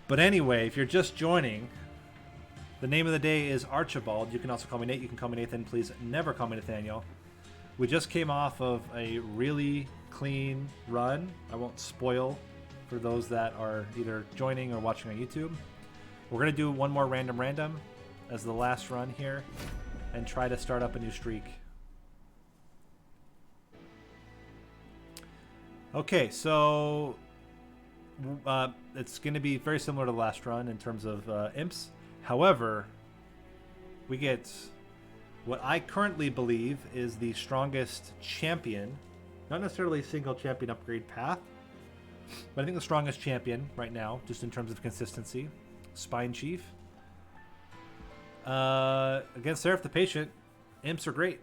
But anyway, if you're just joining, the name of the day is Archibald. You can also call me Nate. You can call me Nathan. Please never call me Nathaniel. We just came off of a really clean run. I won't spoil for those that are either joining or watching on YouTube. We're going to do one more random as the last run here and try to start up a new streak. Okay, so it's going to be very similar to the last run in terms of imps. However, we get what I currently believe is the strongest champion. Not necessarily a single champion upgrade path, but I think the strongest champion right now, just in terms of consistency. Spine Chief. Against Serif the Patient, imps are great.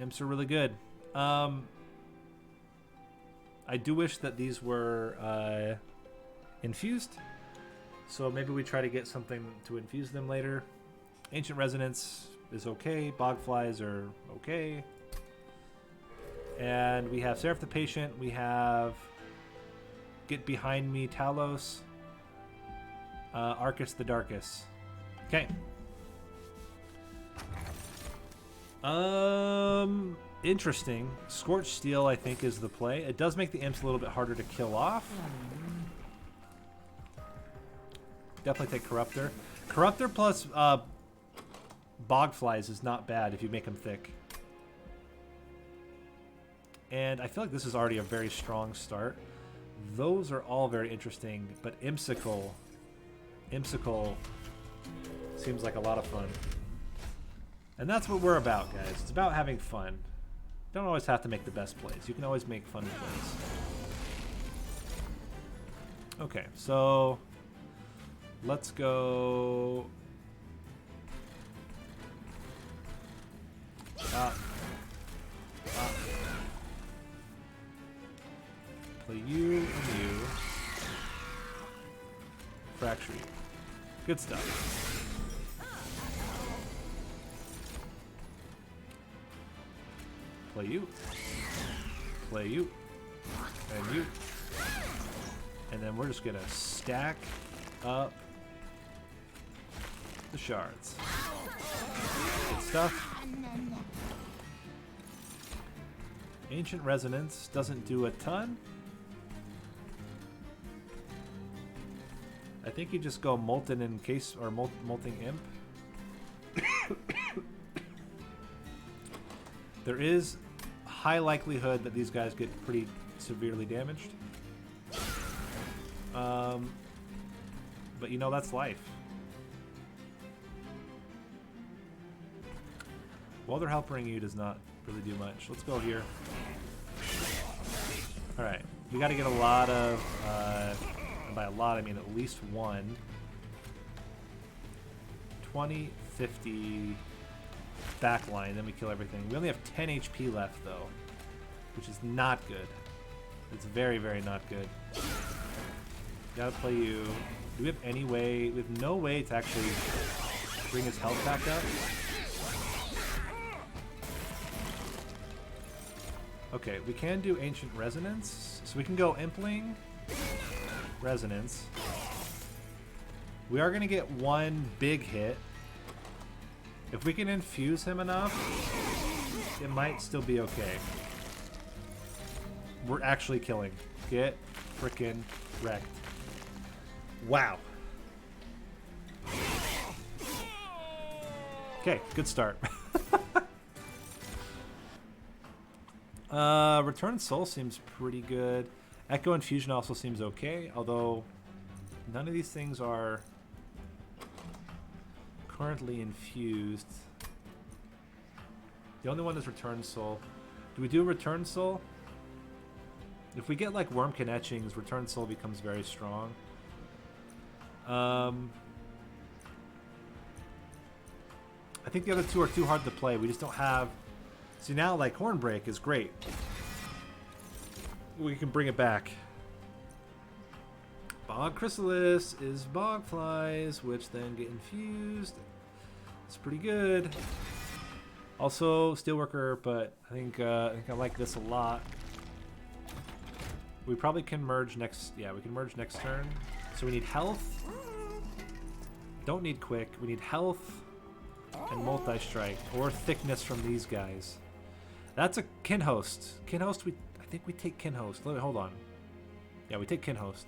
Imps are really good. I do wish that these were infused. So maybe we try to get something to infuse them later. Ancient Resonance is okay. Bogflies are okay. And we have Serif the Patient. We have Get Behind Me, Talos. Arcus the Darkus. Okay. Interesting. Scorched Steel, I think, is the play. It does make the imps a little bit harder to kill off. Definitely take Corruptor. Corruptor plus Bogflies is not bad if you make them thick. And I feel like this is already a very strong start. Those are all very interesting, but Imsicle seems like a lot of fun. And that's what we're about, guys. It's about having fun. Don't always have to make the best plays. You can always make fun plays. Okay, so let's go play you and you. Fracture you. Good stuff. Play you. Play you. And you. And then we're just gonna stack up the shards. Good stuff. Ancient Resonance doesn't do a ton. I think you just go Molten Encase or Molting Imp. There is high likelihood that these guys get pretty severely damaged. But you know, that's life. While they're helping you does not really do much. Let's go here. Alright, we got to get a lot of, and by a lot I mean at least one. 20, 50 backline, then we kill everything. We only have 10 HP left though, which is not good. It's very, very not good. Gotta play you. Do we have any way? We have no way to actually bring his health back up. Okay, we can do Ancient Resonance. So we can go Impling, Resonance. We are going to get one big hit. If we can infuse him enough, it might still be okay. We're actually killing. Get frickin' wrecked. Wow. Okay, good start. Return Soul seems pretty good. Echo Infusion also seems okay, although none of these things are currently infused. The only one is Return Soul. Do we do Return Soul? If we get like Wormkin Etchings, Return Soul becomes very strong. I think the other two are too hard to play. We just don't have... See, now, like, Hornbreak is great. We can bring it back. Bog Chrysalis is Bogflies, which then get infused. It's pretty good. Also, Steelworker, but I think I like this a lot. We probably can merge next... Yeah, we can merge next turn. So we need health. Don't need quick. We need health and multi-strike. Or thickness from these guys. That's a Kinhost. Kinhost, I think we take Kinhost. Hold on. Yeah, we take Kinhost.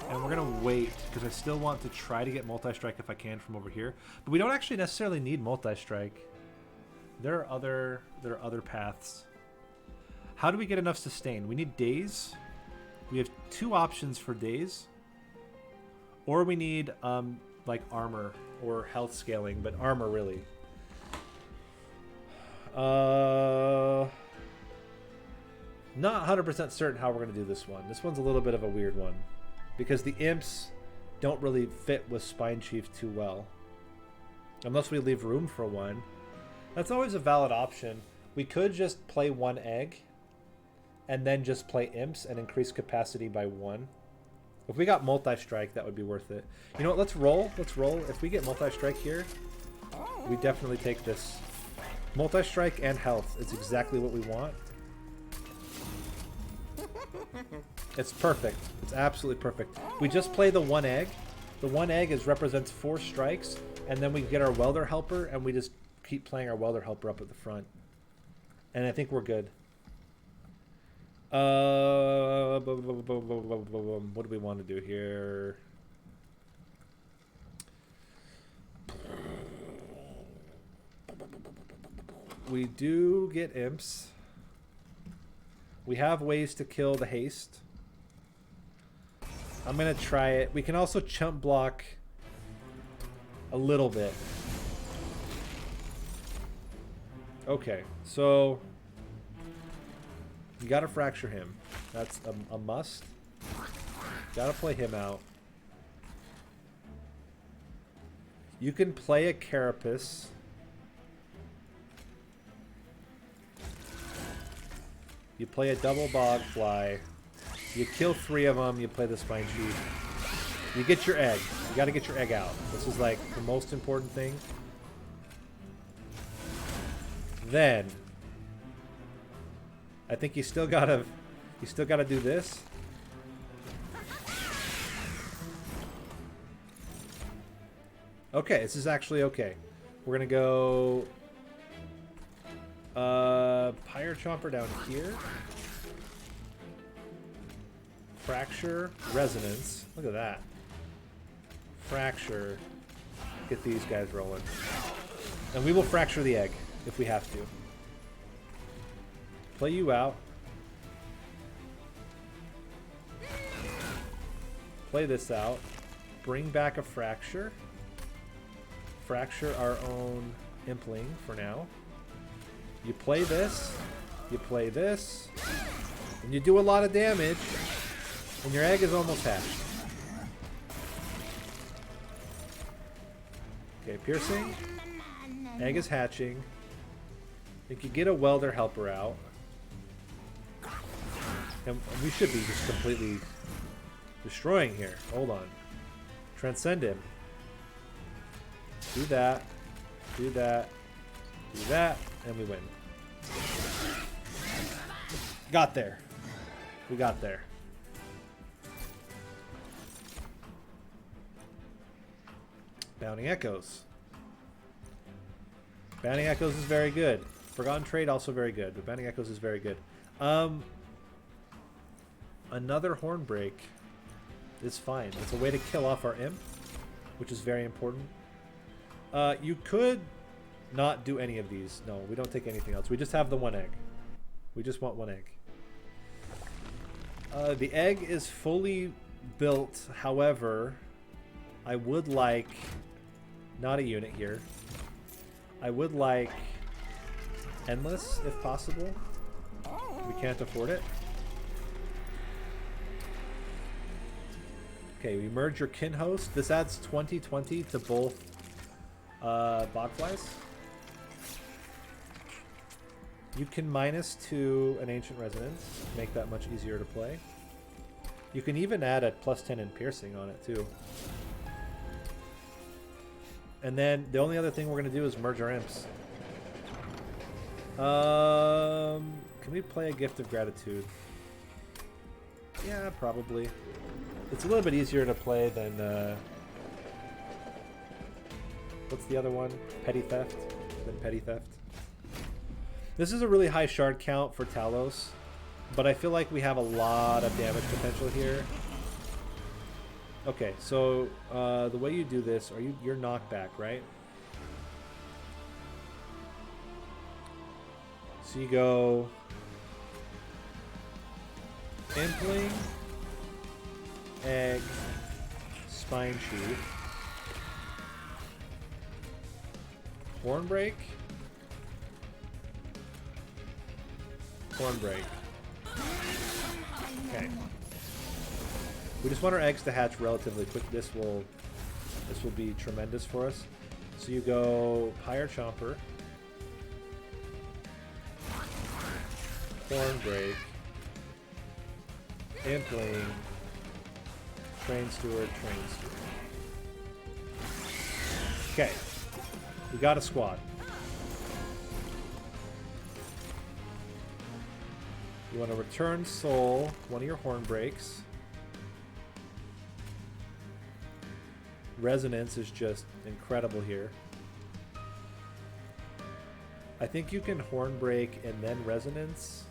And we're going to wait, because I still want to try to get multi-strike if I can from over here. But we don't actually necessarily need multi-strike. There are other paths. How do we get enough sustain? We need days. We have 2 options for days. Or we need like armor or health scaling, but armor really. Not 100% certain how we're going to do this one. This one's a little bit of a weird one. Because the imps don't really fit with Spine Chief too well. Unless we leave room for one. That's always a valid option. We could just play 1 egg. And then just play imps and increase capacity by 1. If we got multi-strike, that would be worth it. You know what? Let's roll. Let's roll. If we get multi-strike here, we definitely take this. Multi-strike and health. It's exactly what we want. It's perfect. It's absolutely perfect. We just play the 1 egg. The 1 egg represents 4 strikes, and then we get our welder helper, and we just keep playing our welder helper up at the front. And I think we're good. What do we want to do here? We do get imps. We have ways to kill the haste. I'm going to try it. We can also chump block a little bit. Okay, so you got to fracture him. That's a must. Got to play him out. You can play a Carapace. You play a double Bogfly. You kill 3 of them. You play the Spine Chief. You get your egg. You got to get your egg out. This is like the most important thing. Then I think you still gotta do this. Okay, this is actually okay. We're gonna go Pyre Chomper down here. Fracture, Resonance. Look at that. Fracture. Get these guys rolling. And we will fracture the egg if we have to. Play you out. Play this out. Bring back a fracture. Fracture our own Impling for now. You play this. You play this. And you do a lot of damage. And your egg is almost hatched. Okay, piercing. Egg is hatching. I think you get a welder helper out. And we should be just completely destroying here. Hold on. Transcend him. Do that. Do that. Do that. And we win. Got there. We got there. Bounding Echoes. Bounding Echoes is very good. Forgotten Trade also very good, but Bounding Echoes is very good. Another Hornbreak is fine. It's a way to kill off our imp, which is very important. You could not do any of these. No, we don't take anything else. We just have the 1 egg. We just want 1 egg. The egg is fully built. However, I would like not a unit here. I would like Endless if possible. We can't afford it. Okay, we merge your Kinhost. This adds 20/20 to both Bogflies. You can -2 an Ancient Resonance, make that much easier to play. You can even add a +10 in piercing on it too. And then the only other thing we're going to do is merge our imps. Can we play a Gift of Gratitude? Yeah, probably. It's a little bit easier to play than... what's the other one? Petty Theft? Than Petty Theft. This is a really high shard count for Talos, but I feel like we have a lot of damage potential here. Okay, so the way you do this, you're knockback, right? So you go Impling, Egg, Spine Sheath, Hornbreak, Hornbreak. Okay. We just want our eggs to hatch relatively quick. This will be tremendous for us. So you go Pyre Chomper, Hornbreak, Impling, Train Steward, Train Steward. Okay. We got a squad. You want to return soul one of your Hornbreaks. Resonance is just incredible here. I think you can Hornbreak and then Resonance.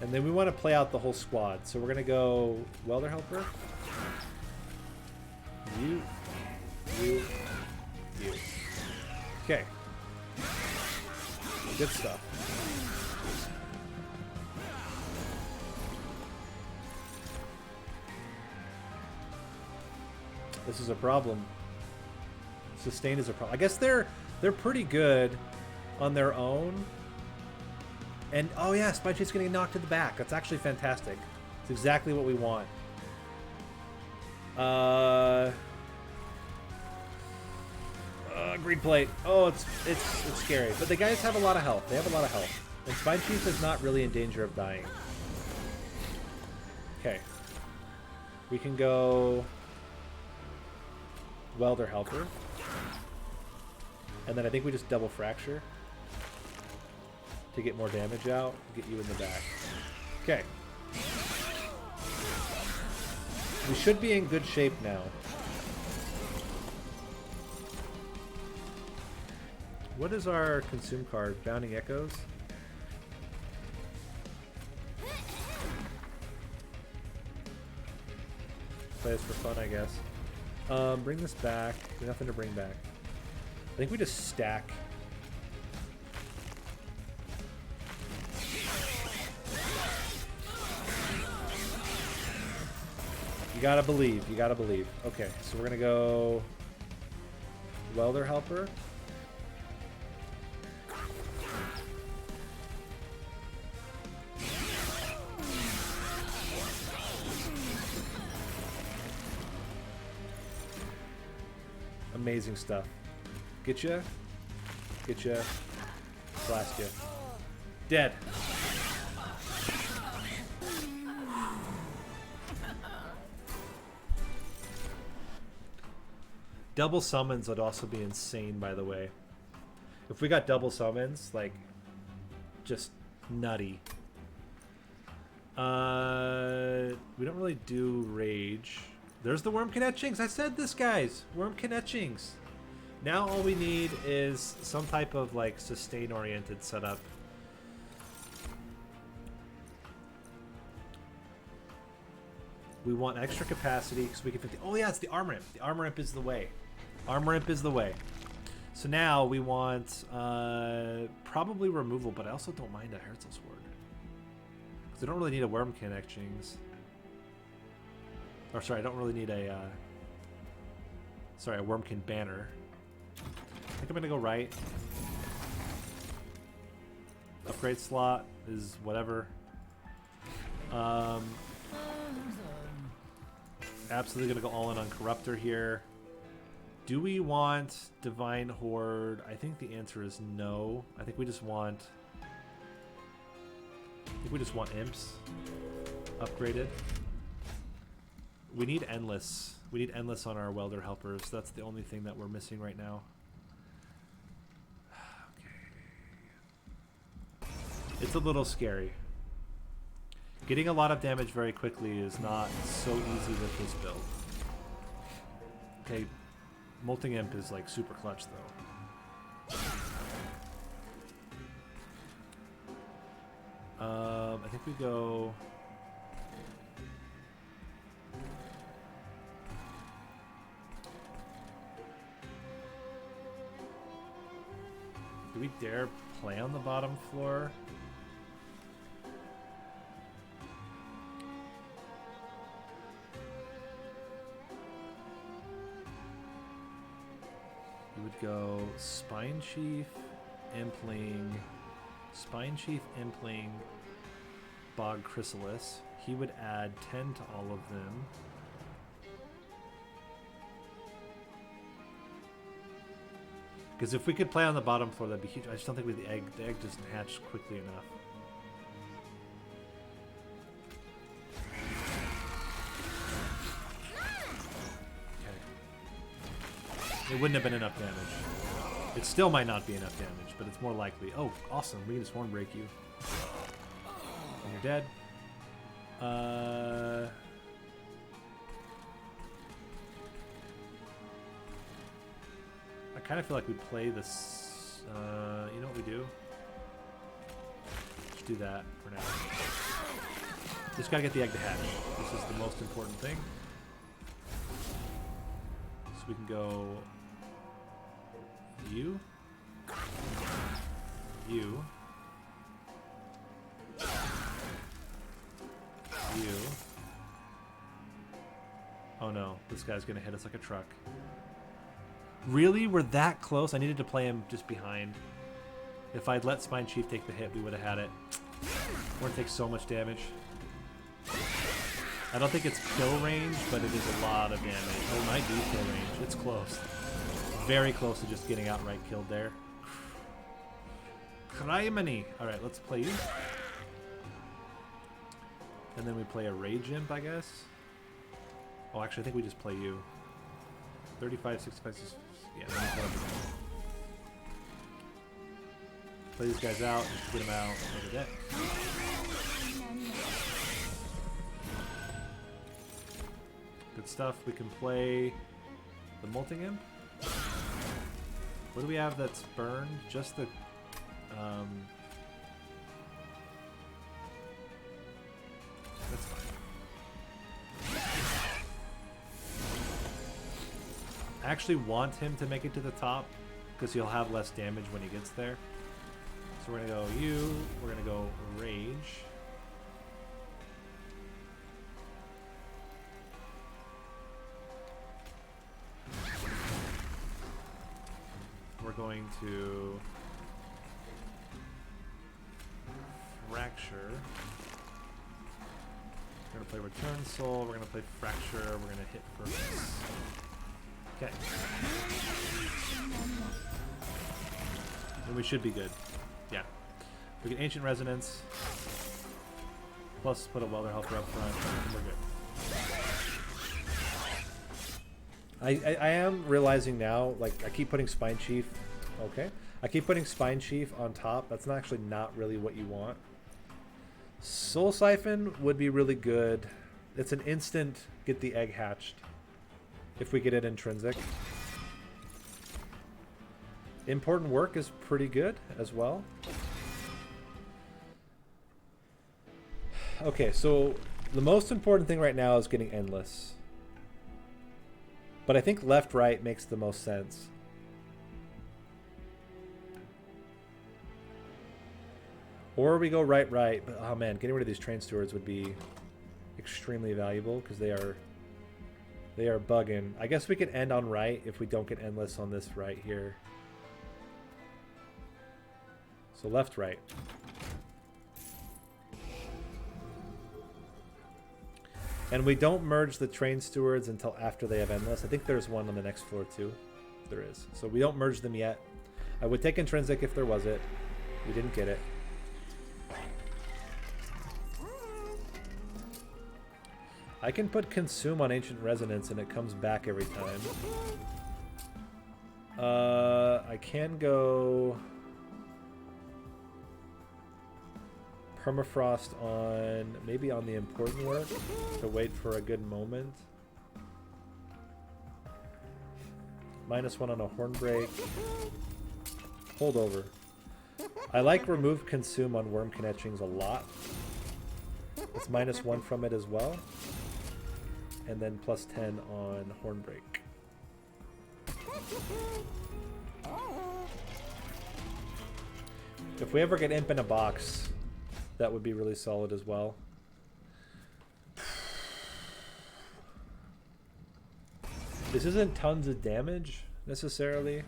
And then we want to play out the whole squad. So we're going to go Welder Helper. You. Okay. Good stuff. This is a problem. Sustain is a problem. I guess they're pretty good on their own. And oh yeah, Spine Sheath's gonna get knocked to the back. That's actually fantastic. It's exactly what we want. Green plate. Oh, it's scary. But the guys have a lot of health. They have a lot of health. And Spine Sheath is not really in danger of dying. Okay. We can go Welder Helper. And then I think we just double Fracture to get more damage out, get you in the back. Okay. We should be in good shape now. What is our consume card? Bounding Echoes? Play this for fun, I guess. Bring this back. There's nothing to bring back. I think we just stack. You gotta believe. You gotta believe. Okay, so we're gonna go Welder Helper. Amazing stuff. Get ya, blast ya. Dead. Double summons would also be insane, by the way. If we got double summons, like, just nutty. We don't really do rage. There's the Wormkin Etchings. I said this, guys. Wormkin Etchings. Now all we need is some type of like sustain-oriented setup. We want extra capacity because we can fit the... Oh yeah, it's the Armor Imp. The Armor Imp is the way. Armor Imp is the way. So now we want probably removal, but I also don't mind a Herzl Sword. Because I don't really need a Wormkin Etchings. Or sorry, I don't really need a... a Wormkin Banner. I think I'm going to go right. Upgrade slot is whatever. Absolutely going to go all in on Corruptor here. Do we want Divine Horde? I think the answer is no. I think we just want... Imps upgraded. We need Endless. We need Endless on our Welder Helpers. That's the only thing that we're missing right now. It's a little scary. Getting a lot of damage very quickly is not so easy with this build. Okay, Molting Imp is like super clutch though. I think we go... Do we dare play on the bottom floor? You would go Spine Chief, Impling, Spine Chief, Impling, Bog Chrysalis. He would add 10 to all of them. Because if we could play on the bottom floor, that'd be huge. I just don't think the egg doesn't hatch quickly enough. Okay. It wouldn't have been enough damage. It still might not be enough damage, but it's more likely. Oh, awesome. We can just horn break you. And you're dead. I kind of feel like we play this. You know what we do? Just do that for now. Just gotta get the egg to hatch. This is the most important thing. So we can go you, you, you. Oh no, this guy's gonna hit us like a truck. Really? We're that close? I needed to play him just behind. If I'd let Spine Chief take the hit, we would have had it. We're gonna take so much damage. I don't think it's kill range, but it is a lot of damage. Oh, it might be kill range. It's close. Very close to just getting outright killed there. Criminy! Alright, let's play you. And then we play a Rage Imp, I guess. Oh, actually, I think we just play you. 35, 65, 60, yeah, play these guys out, just get them out of the deck. Good stuff. We can play the Molting Imp. What do we have that's burned? Just the... that's fine. I actually want him to make it to the top because he'll have less damage when he gets there. So we're gonna go you, we're gonna go Rage. We're going to Fracture. We're gonna play Return Soul, we're gonna play Fracture, we're gonna hit for this. Okay. And we should be good. Yeah. We get Ancient Resonance. Plus put a Welder Helper up front. And we're good. I am realizing now, like, I keep putting Spine Chief. Okay. I keep putting Spine Chief on top. That's actually not really what you want. Soul Siphon would be really good. It's an instant get the egg hatched. If we get it intrinsic. Important Work is pretty good as well. Okay, so the most important thing right now is getting Endless. But I think left-right makes the most sense. Or we go right-right, but oh man, getting rid of these Train Stewards would be extremely valuable because they are bugging. I guess we could end on right if we don't get Endless on this right here. So left, right. And we don't merge the Train Stewards until after they have Endless. I think there's one on the next floor too. There is. So we don't merge them yet. I would take Intrinsic if there was it. We didn't get it. I can put Consume on Ancient Resonance and it comes back every time. I can go... permafrost on maybe on the important work to wait for a good moment. -1 on a horn break. Hold over. I like remove consume on worm connections a lot. It's -1 from it as well. And then +10 on horn break. If we ever get imp in a box, that would be really solid as well. This isn't tons of damage necessarily.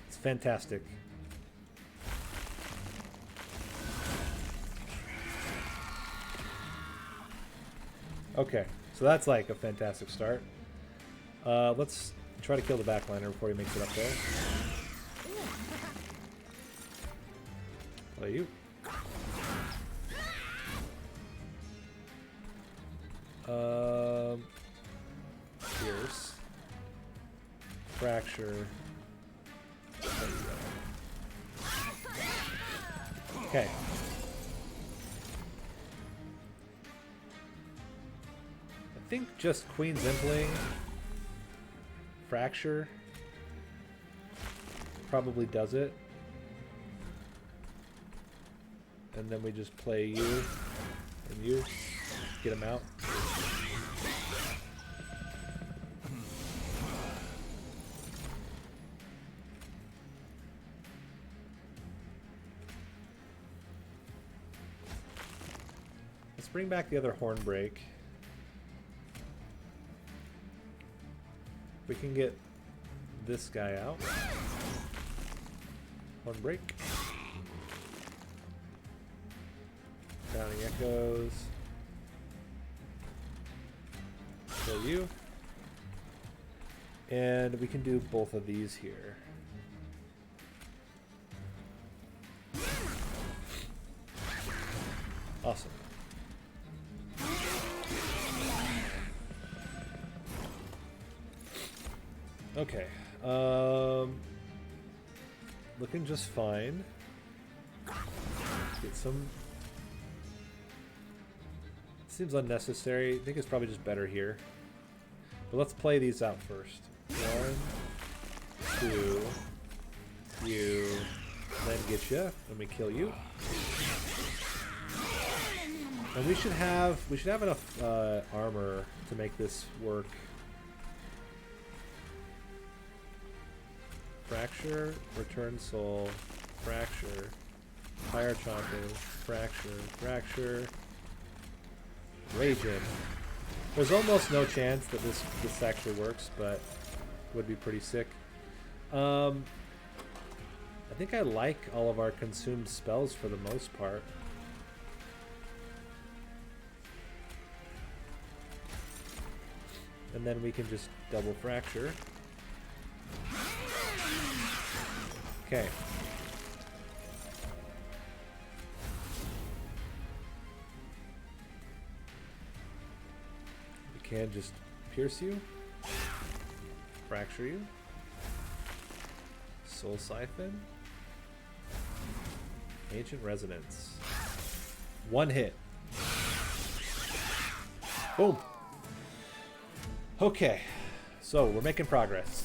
It's fantastic. Okay, so that's like a fantastic start. Let's try to kill the backliner before he makes it up there. Play you. Pierce. Fracture. Okay. I think just Queen's Impling, Fracture probably does it. And then we just play you and you, get him out. Let's bring back the other horn break. We can get this guy out. Horn break. Drowning Echoes. Kill you. And we can do both of these here. Awesome. Okay. Looking just fine. Get some. Seems unnecessary. I think it's probably just better here. But let's play these out first. 1, 2, you, then get you, and we kill you. And we should have enough armor to make this work. Fracture, return soul, fracture, fire chomper, fracture, fracture, rage in. There's almost no chance that this actually works, but would be pretty sick. I think I like all of our consumed spells for the most part. And then we can just double fracture. Okay. We can just pierce you, fracture you, soul siphon, ancient resonance. One hit. Boom. Okay, so we're making progress.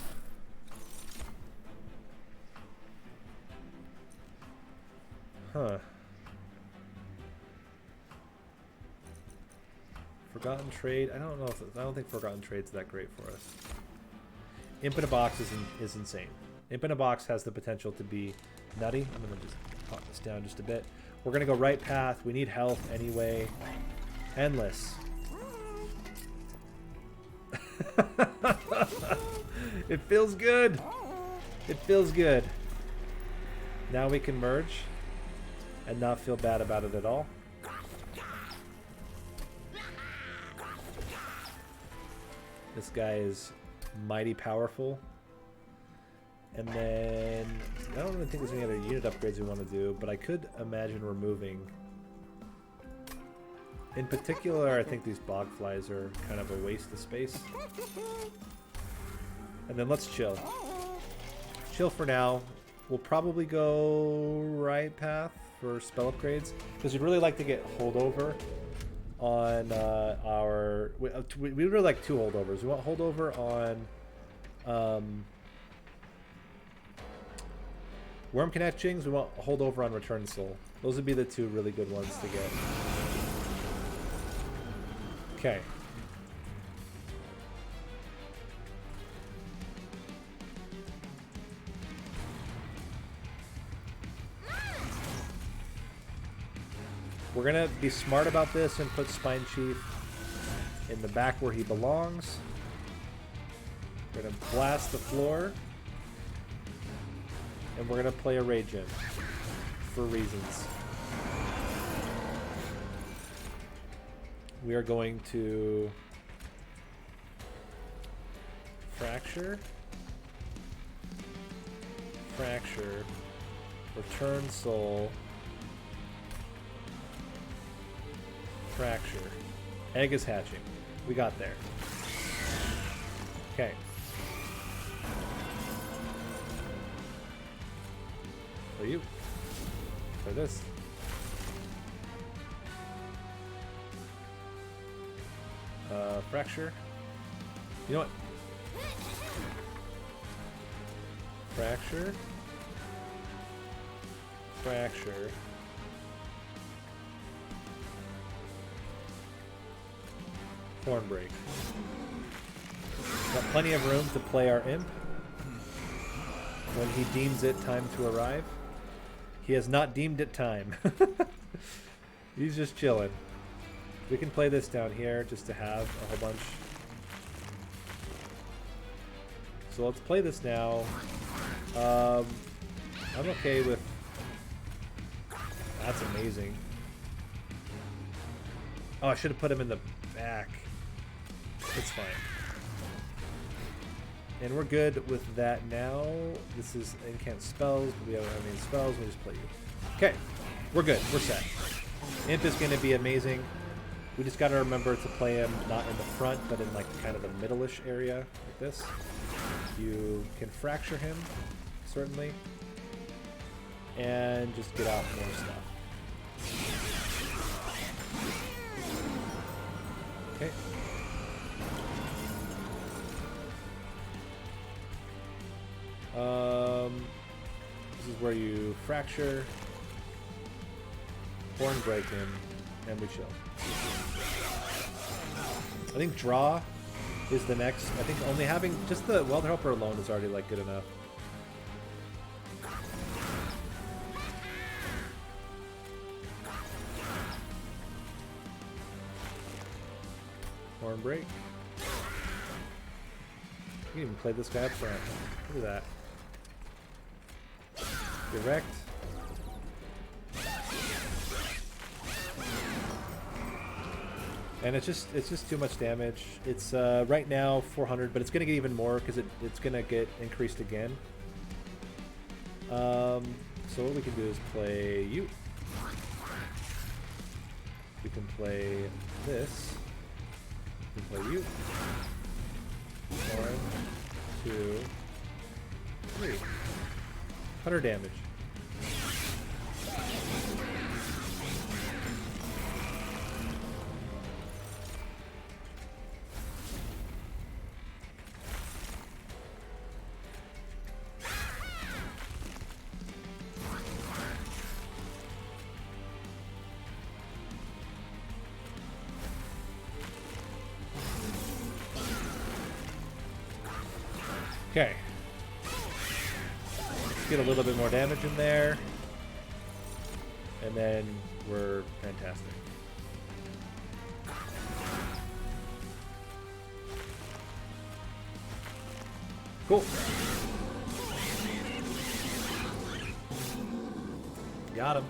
Huh. Forgotten Trade. I don't know if I don't think Forgotten Trade's that great for us. Imp in a Box is insane. Imp in a Box has the potential to be nutty. I'm gonna just pop this down just a bit. We're gonna go right path. We need health anyway. Endless. It feels good. It feels good. Now we can merge and not feel bad about it at all. This guy is mighty powerful. And then I don't even think there's any other unit upgrades we want to do, but I could imagine removing. In particular, I think these bogflies are kind of a waste of space. And then let's chill. Chill for now. we'll probably go right path for spell upgrades because we'd really like to get holdover on our. We really like 2 holdovers. We want holdover on Worm Connectings. We want holdover on Return Soul. Those would be the 2 really good ones to get. Okay. We're going to be smart about this and put Spine Chief in the back where he belongs. We're going to blast the floor. And we're going to play a Rage In for reasons. We are going to Fracture. Fracture. Return Soul. Fracture. Egg is hatching. We got there. Okay. For you. For this. Fracture. You know what? Fracture. Fracture. Thornbreak. Got plenty of room to play our imp when he deems it time to arrive. He has not deemed it time. He's just chilling. We can play this down here just to have a whole bunch. So let's play this now. I'm okay with... That's amazing. Oh, I should have put him in the back. It's fine. And we're good with that now. This is incant spells, but we don't have any spells. We'll just play you. Okay, we're good. We're set. Imp is going to be amazing. We just got to remember to play him not in the front, but in like kind of the middle-ish area, like this. You can fracture him, certainly, and just get out more stuff. Okay. This is where you fracture, horn break him, and we chill. I think draw is the next. I think only having just the Weld Helper alone is already like good enough. Horn break. You can even play this guy up front. Look at that. Direct. And it's just too much damage. It's right now 400, but it's gonna get even more because it's gonna get increased again. So what we can do is play you. We can play this. We can play you. 1, 2, 3. 100 damage. Okay. Let's get a little bit more damage in there. And then we're fantastic. Cool. Got him.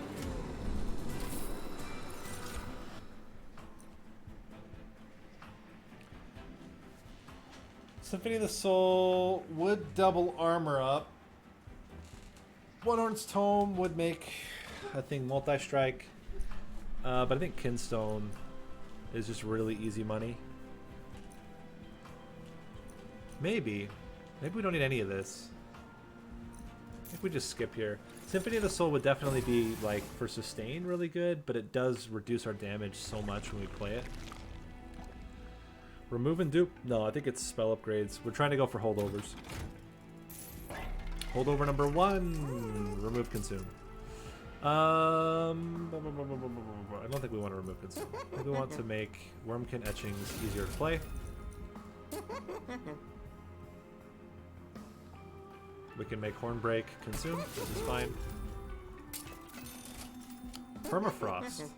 Symphony of the Soul would double armor up. One Horn's Tome would make, I think, multi-strike. But I think Kinstone is just really easy money. Maybe. Maybe we don't need any of this. we just skip here. Symphony of the Soul would definitely be, like, for sustain really good, but it does reduce our damage so much when we play it. Remove and dupe? No, I think it's spell upgrades. We're trying to go for holdovers. Holdover number 1. Remove consume. I don't think we want to remove consume. I think we want to make Wormkin etchings easier to play. We can make Hornbreak consume, which is fine. Permafrost.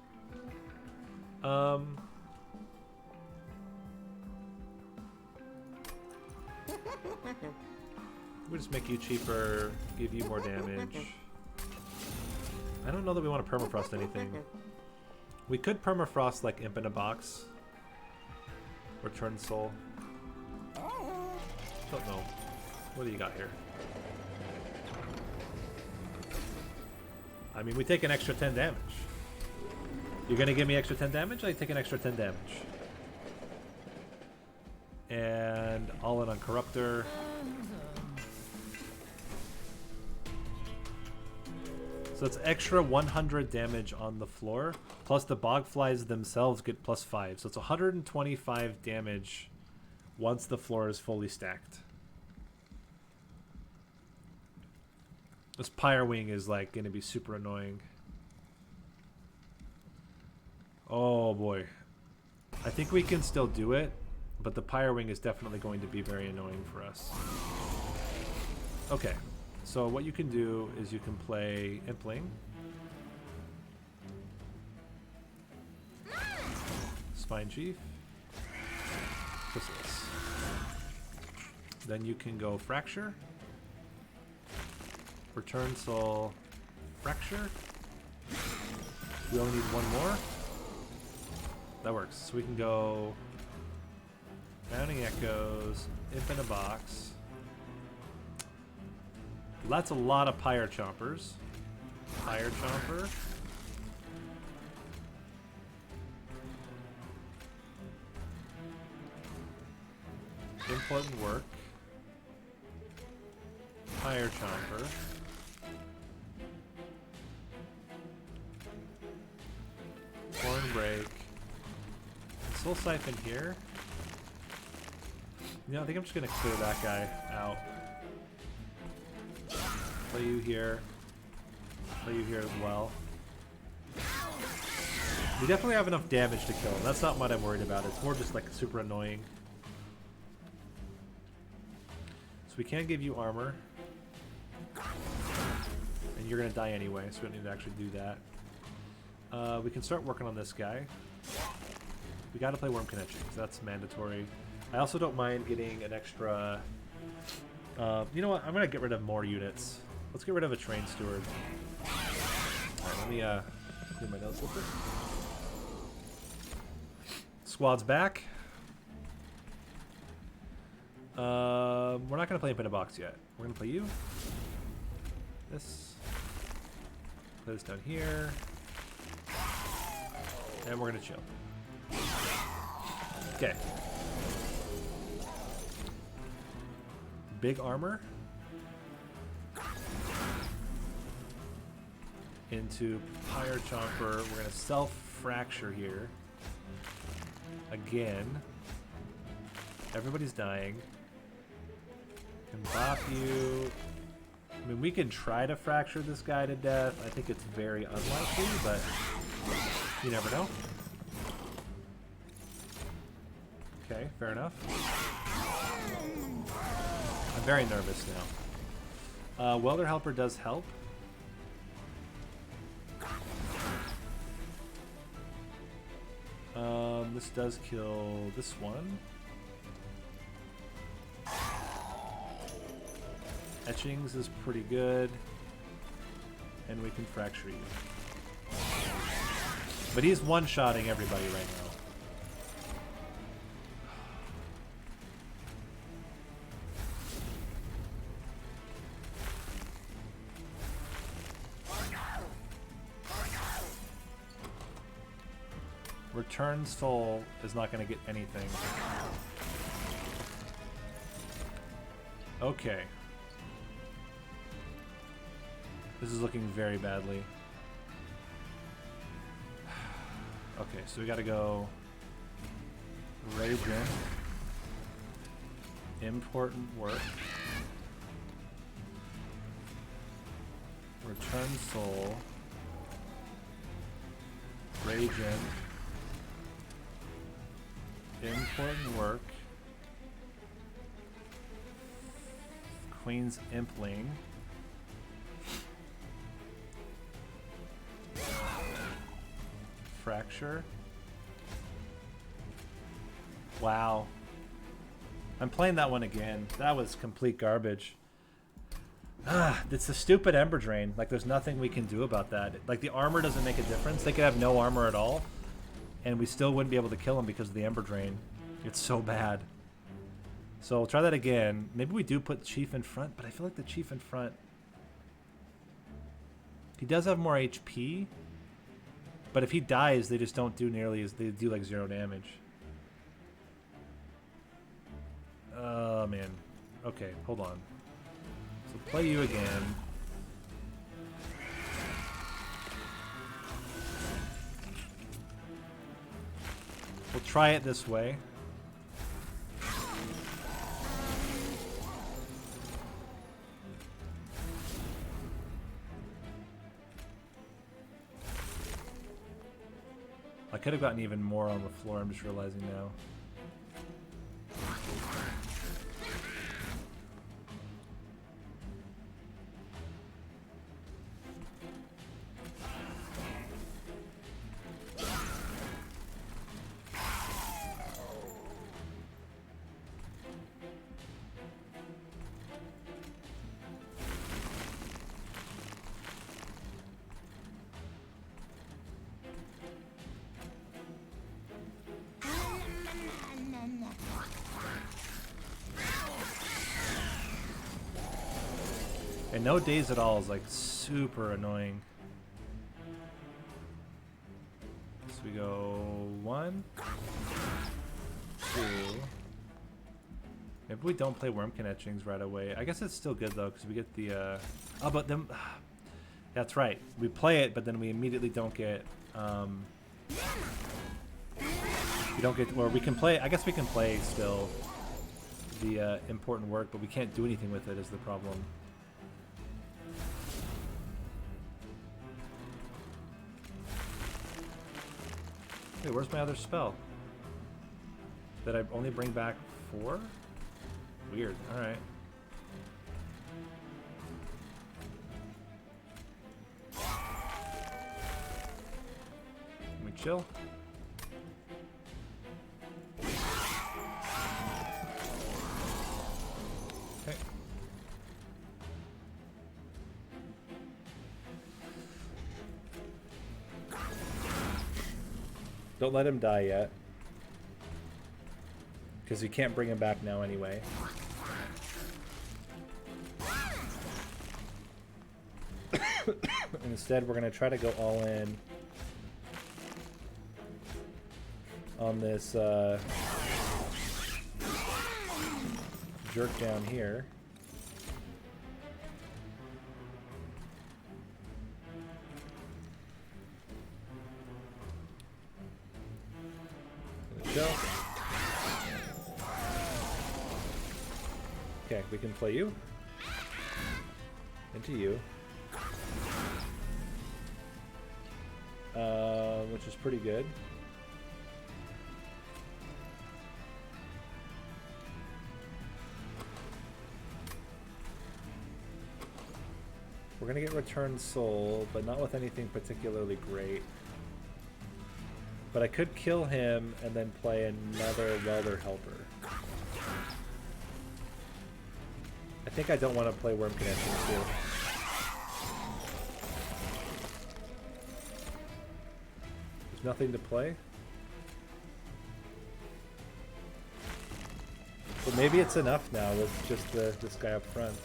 We just make you cheaper, give you more damage. I don't know that we want to permafrost anything. We could permafrost like Imp in a Box. Return Soul. Don't know. What do you got here? I mean, we take an extra 10 damage. You're gonna give me extra 10 damage? I take an extra 10 damage. And all in on Corruptor. So it's extra 100 damage on the floor, plus the Bogflies themselves get +5. So it's 125 damage once the floor is fully stacked. This Pyre Wing is like going to be super annoying. Oh boy. I think we can still do it, but the Pyre Wing is definitely going to be very annoying for us. Okay. So what you can do is you can play Impling. Spine Chief. What's this? Then you can go Fracture. Return Soul. Fracture. We only need one more. That works. So we can go Bounding Echoes, Imp in a Box. That's a lot of Pyre Chompers. Pyre Chomper. Important work. Pyre Chomper. Horn Break. Soul Siphon here. You know, I think I'm just gonna clear that guy out. Play you here. Play you here as well. We definitely have enough damage to kill him. That's not what I'm worried about. It's more just like super annoying. So we can give you armor. And you're going to die anyway, so we don't need to actually do that. We can start working on this guy. We got to play Worm Connection, because that's mandatory. I also don't mind getting an extra... you know what? I'm going to get rid of more units. Let's get rid of a Train Steward. Alright, let me clean my notes real quick. Squad's back. We're not going to play Imp in a Box yet. We're going to play you. This. Play this down here. And we're going to chill. Okay. Big armor. Into Pyre Chomper. We're going to self-fracture here. Again. Everybody's dying. Can bop you. I mean, we can try to fracture this guy to death. I think it's very unlikely, but you never know. Okay, fair enough. I'm very nervous now. Welder Helper does help. This does kill this one. Etchings is pretty good. And we can fracture you. But he's one-shotting everybody right now. Return Soul is not going to get anything. Okay. This is looking very badly. Okay, so we gotta go Raging. Important work. Return soul. Raging. Important work. Queen's Impling. Fracture. Wow. I'm playing that one again. That was complete garbage. It's the stupid Ember Drain. Like, there's nothing we can do about that. Like, the armor doesn't make a difference. They could have no armor at all, and we still wouldn't be able to kill him because of the Ember Drain. It's so bad. So we'll try that again. Maybe we do put Chief in front, but I feel like the Chief in front... He does have more HP, but if he dies, they just don't do nearly as... They do, like, 0 damage. Oh, man. Okay, hold on. So play you again. We'll try it this way. I could have gotten even more on the floor, I'm just realizing now. And no daze at all is like super annoying. So we go 1, 2. Maybe we don't play Wormkin Etchings right away. I guess it's still good though because we get the oh, but then that's right. We play it, but then we immediately don't get we don't get, or we can play. I guess we can play still the important work, but we can't do anything with it is the problem. Hey, where's my other spell? Did I only bring back 4? Weird. Alright. Can we chill? Okay. Don't let him die yet. Because you can't bring him back now anyway. Instead, we're going to try to go all in on this jerk down here. Go. Okay, we can play you into you, which is pretty good. We're gonna get Return Soul, but not with anything particularly great. But I could kill him and then play another Welder Helper. I think I don't want to play Worm Connection too. There's nothing to play? But maybe it's enough now with just this guy up front.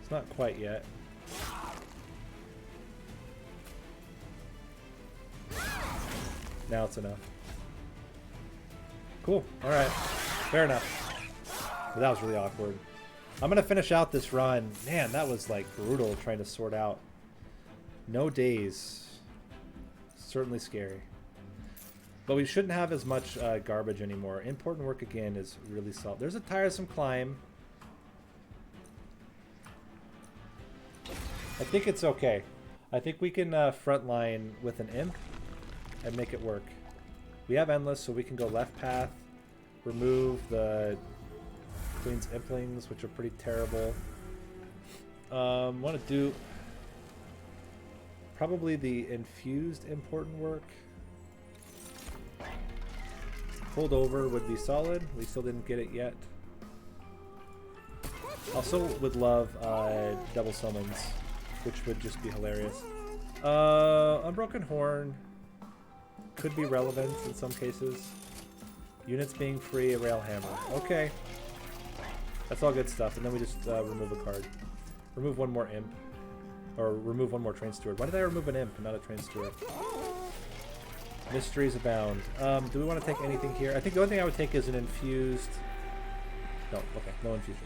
It's not quite yet. Now it's enough. Cool. Alright. Fair enough. But that was really awkward. I'm gonna finish out this run. Man, that was like brutal trying to sort out. No days. Certainly scary. But we shouldn't have as much garbage anymore. Important work again is really solid. There's a tiresome climb. I think it's okay. I think we can frontline with an imp and make it work. We have endless, so we can go left path, remove the Queen's Implings, which are pretty terrible. Want to do probably the infused important work. Hold over would be solid. We still didn't get it yet. Also would love double summons, which would just be hilarious. Unbroken Horn could be relevant in some cases. Units being free, a rail hammer. Okay. That's all good stuff. And then we just remove a card. Remove one more imp. Or remove one more train steward. Why did I remove an imp and not a train steward? Mysteries abound. Do we want to take anything here? I think the only thing I would take is an infused... No, okay. No infusion.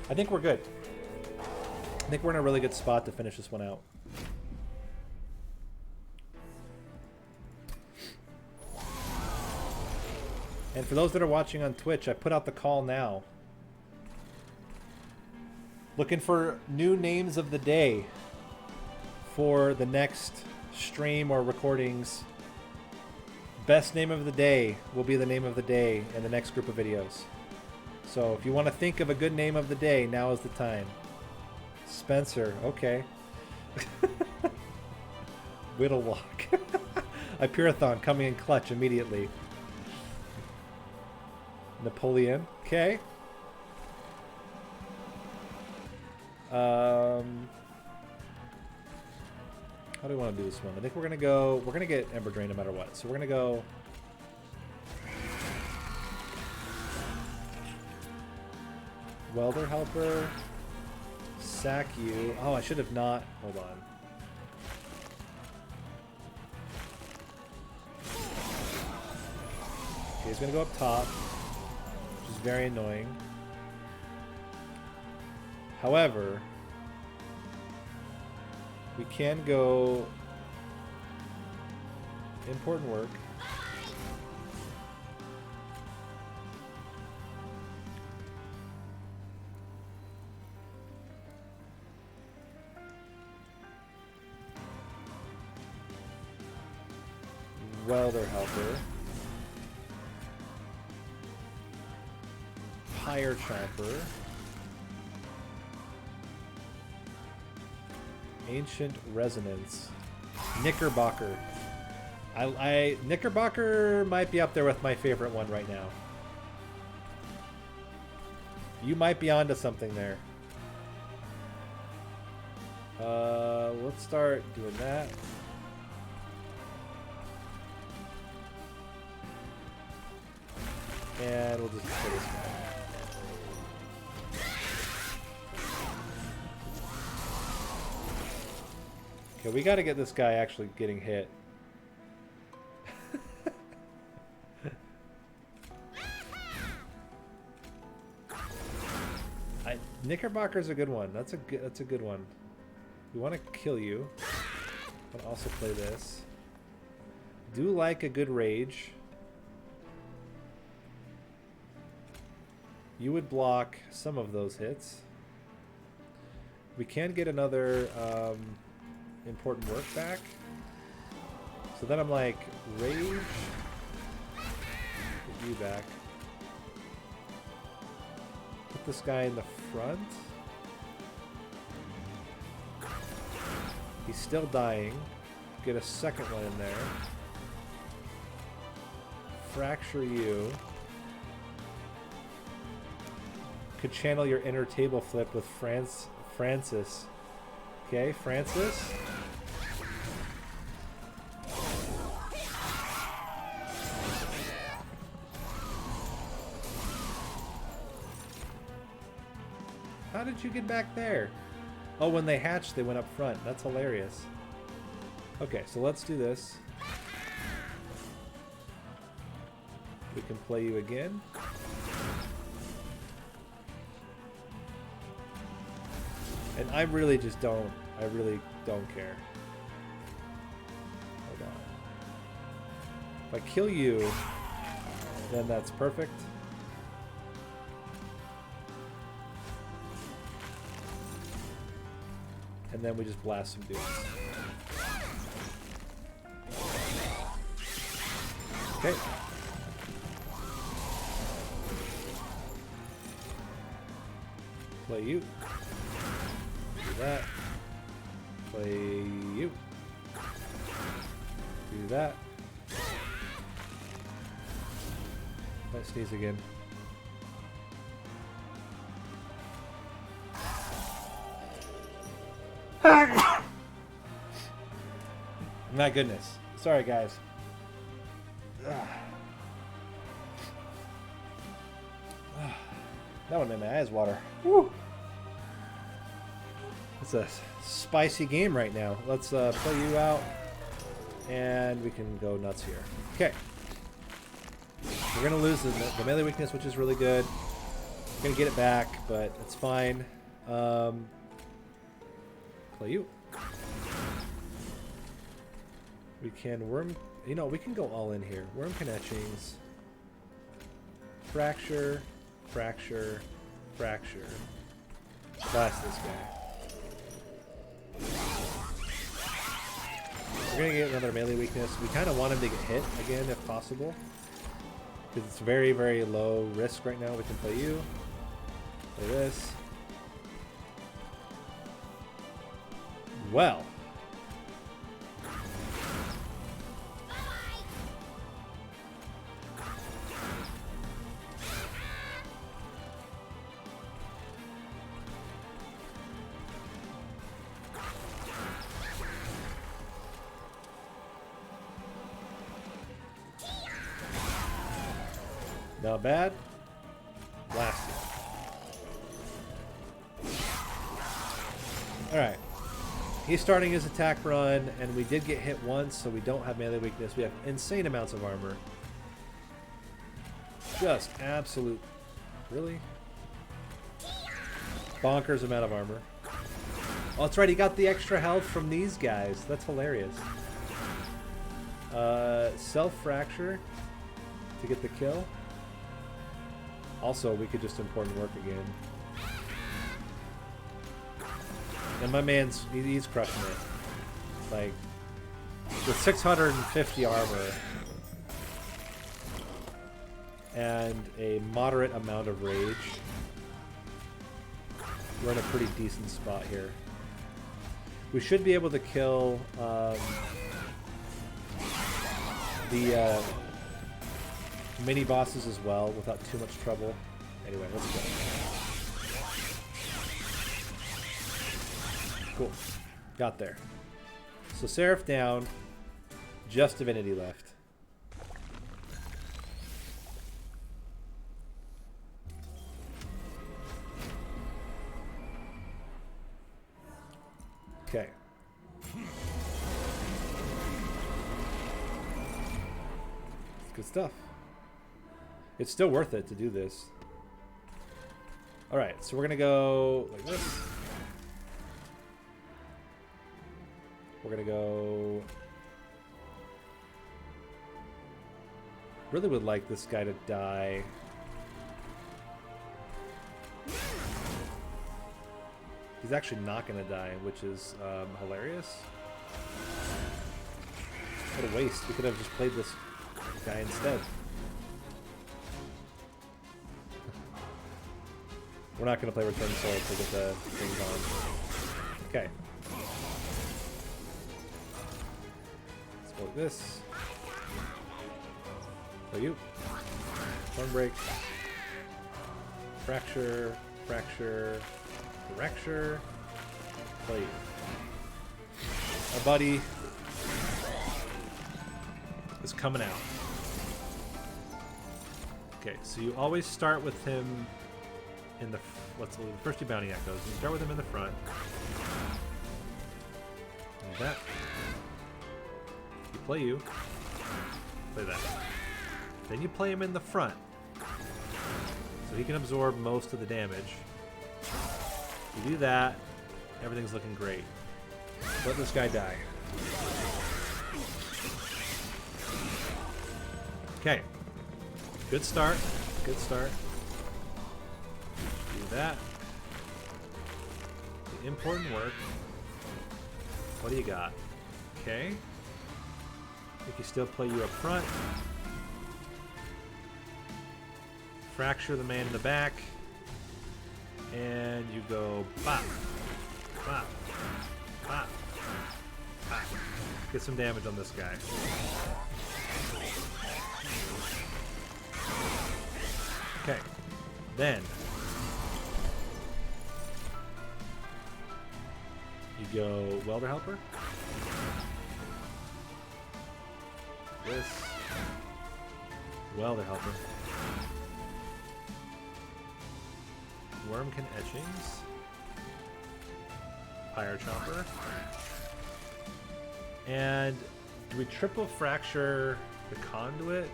I think we're good. I think we're in a really good spot to finish this one out. And for those that are watching on Twitch, I put out the call now. Looking for new names of the day for the next stream or recordings. Best name of the day will be the name of the day in the next group of videos. So if you want to think of a good name of the day, now is the time. Spencer, okay. Whittlelock. Hyperathon coming in clutch immediately. Napoleon, okay. How do we want to do this one? I think we're gonna get Ember Drain no matter what. So we're gonna go Welder Helper, sack you. Oh, I should have not. Hold on. Okay, he's gonna go up top, which is very annoying. However, we can go important work. Welder Helper. Pyre Chopper. Ancient Resonance. Knickerbocker. Knickerbocker might be up there with my favorite one right now. You might be onto something there. Let's start doing that. And we'll just put this guy. Okay, we got to get this guy actually getting hit. Knickerbocker's a good one. That's a good one. We want to kill you, but also play this. Do like a good rage. You would block some of those hits. We can get another important work back. So then I'm like, rage. Get you back. Put this guy in the front. He's still dying. Get a second one in there. Fracture you. Could channel your inner table flip with Francis. Okay, Francis. How did you get back there? Oh, when they hatched, they went up front. That's hilarious. Okay, so let's do this. We can play you again. And I really just don't. I really don't care. Hold on. If I kill you, then that's perfect. And then we just blast some dudes. Okay. Play you. Do that. Play you. Do that. Let's sneeze again. My goodness. Sorry, guys. That one made my eyes water. Woo. It's a spicy game right now. Let's play you out, and we can go nuts here. Okay. We're going to lose the melee weakness, which is really good. We're going to get it back, but it's fine. Play you. We can worm... You know, we can go all in here. Worm Connections. Fracture. Fracture. Fracture. Blast this guy. We're going to get another melee weakness. We kind of want him to get hit again if possible. Because it's very, very low risk right now. We can play you. Play this. Well. Not bad. Blast it. Alright. He's starting his attack run, and we did get hit once, so we don't have melee weakness. We have insane amounts of armor. Just absolute... Really? Bonkers amount of armor. Oh, that's right, he got the extra health from these guys. That's hilarious. Self-fracture to get the kill. Also, we could just important work again. And my man's, he's crushing it. Like, with 650 armor and a moderate amount of rage, we're in a pretty decent spot here. We should be able to kill the mini bosses as well without too much trouble. Anyway, let's go. Cool. Got there. So Serif down. Just Divinity left. Okay. Good stuff. It's still worth it to do this. Alright, so we're gonna go like this. We're gonna go... Really would like this guy to die. He's actually not gonna die, which is hilarious. What a waste. We could have just played this guy instead. We're not going to play Return Soul to get the things on. Okay. Let's go like this. Play you. Storm break. Fracture. Fracture. Fracture. Play you. Our buddy is coming out. Okay, so you always start with him in the first two bounty echoes. You start with him in the front. Like that. You play you. Play that. Then you play him in the front. So he can absorb most of the damage. You do that. Everything's looking great. Let this guy die. Okay. Good start. Good start. Do that. The important work. What do you got? Okay. We can still play you up front. Fracture the man in the back. And you go bop, bop, bop, bop. Get some damage on this guy. Okay. Then you go welder helper. This welder helper. Wormkin etchings. Pyre chopper. And do we triple fracture the conduit?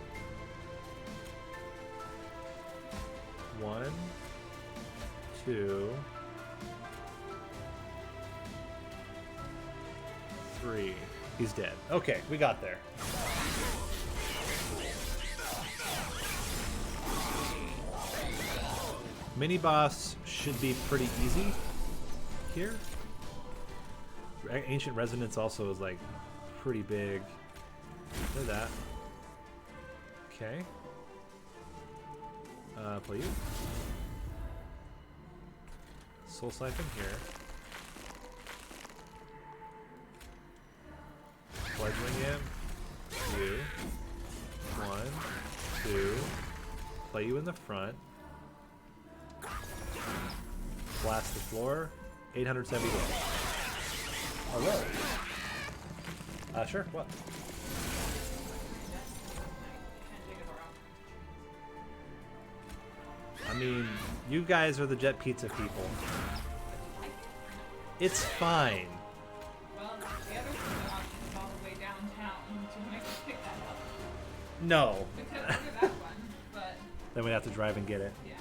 1, 2, 3. He's dead. Okay, we got there. Mini boss should be pretty easy here. Ancient Resonance also is like pretty big. Look at that. Okay. Play you. Soul Siphon here. Fledgling him. You. 1, 2. Play you in the front. Blast the floor. 870 damage. Hello. Sure. What? I mean, you guys are the Jet Pizza people. It's fine. Well, the other option is all the way downtown. Do you want to pick that up? No. We could order that one, but Then we'd have to drive and get it. yeah.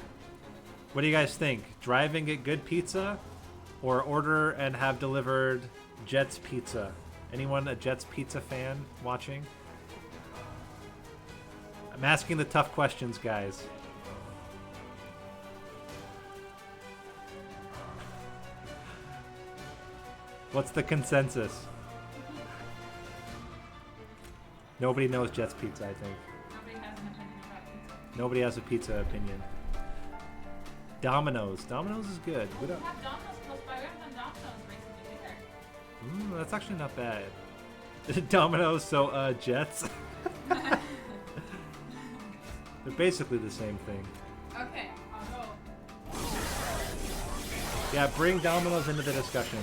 What do you guys think? Drive and get good pizza? Or order and have delivered Jet's Pizza? Anyone a Jet's Pizza fan watching? I'm asking the tough questions, guys. What's the consensus? Nobody knows Jet's Pizza, I think. Nobody has an opinion about pizza. Nobody has a pizza opinion. Domino's. Domino's is good. We have Domino's close by. We haven't done Domino's recently either. That's actually not bad. Domino's, so Jets. They're basically the same thing. Okay, I'll go. Yeah, bring Domino's into the discussion.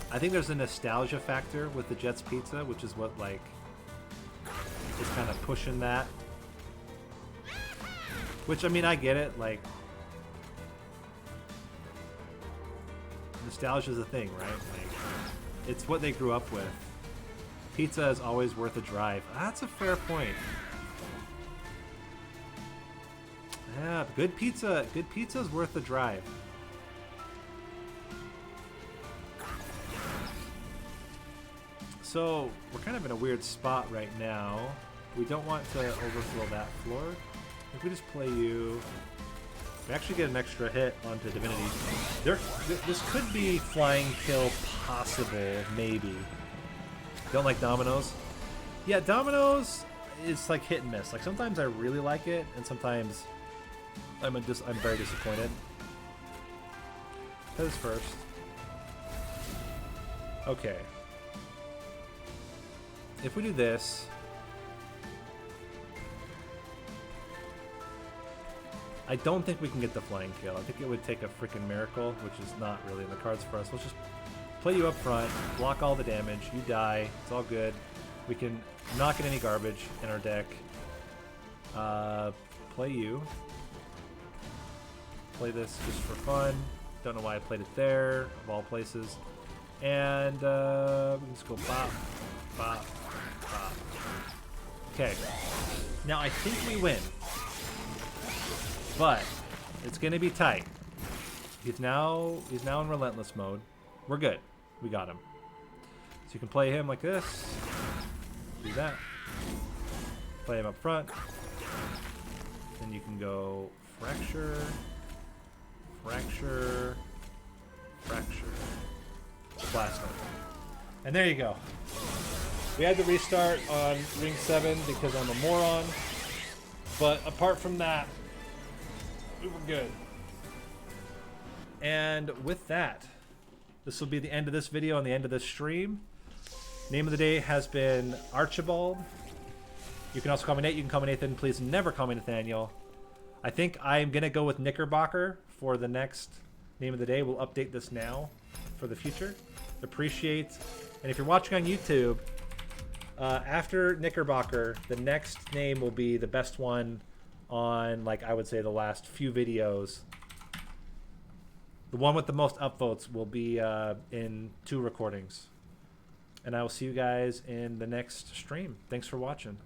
I think there's a nostalgia factor with the Jets Pizza, which is what, like, is kind of pushing that. Which, I mean, I get it, like, nostalgia is a thing, right? Like, it's what they grew up with. Pizza is always worth a drive. That's a fair point. Yeah, good pizza is worth the drive. So, we're kind of in a weird spot right now. We don't want to overflow that floor. If we just play you... We actually get an extra hit onto Divinity. This could be flying kill possible, maybe. Don't like Domino's? Yeah, Domino's is like hit and miss. Like sometimes I really like it, and sometimes I'm very disappointed. That is first. Okay. If we do this, I don't think we can get the flying kill. I think it would take a freaking miracle, which is not really in the cards for us. Let's just play you up front, block all the damage, you die, it's all good. We can not get any garbage in our deck. Play you. Play this just for fun. Don't know why I played it there, of all places. And we can just go bop, bop, bop. Okay. Now I think we win. But it's going to be tight. He's now in relentless mode. We're good. We got him. So you can play him like this. Do that. Play him up front. Then you can go fracture, fracture, fracture, blast him. And there you go. We had to restart on Ring 7 because I'm a moron. But apart from that, we were good. And with that, this will be the end of this video and the end of this stream. Name of the day has been Archibald. You can also call me Nate. You can call me Nathan. Please never call me Nathaniel. I think I'm going to go with Knickerbocker for the next name of the day. We'll update this now for the future. Appreciate. And if you're watching on YouTube, after Knickerbocker, the next name will be the best one on, like, I would say the last few videos. The one with the most upvotes will be in 2 recordings. And I will see you guys in the next stream. Thanks for watching.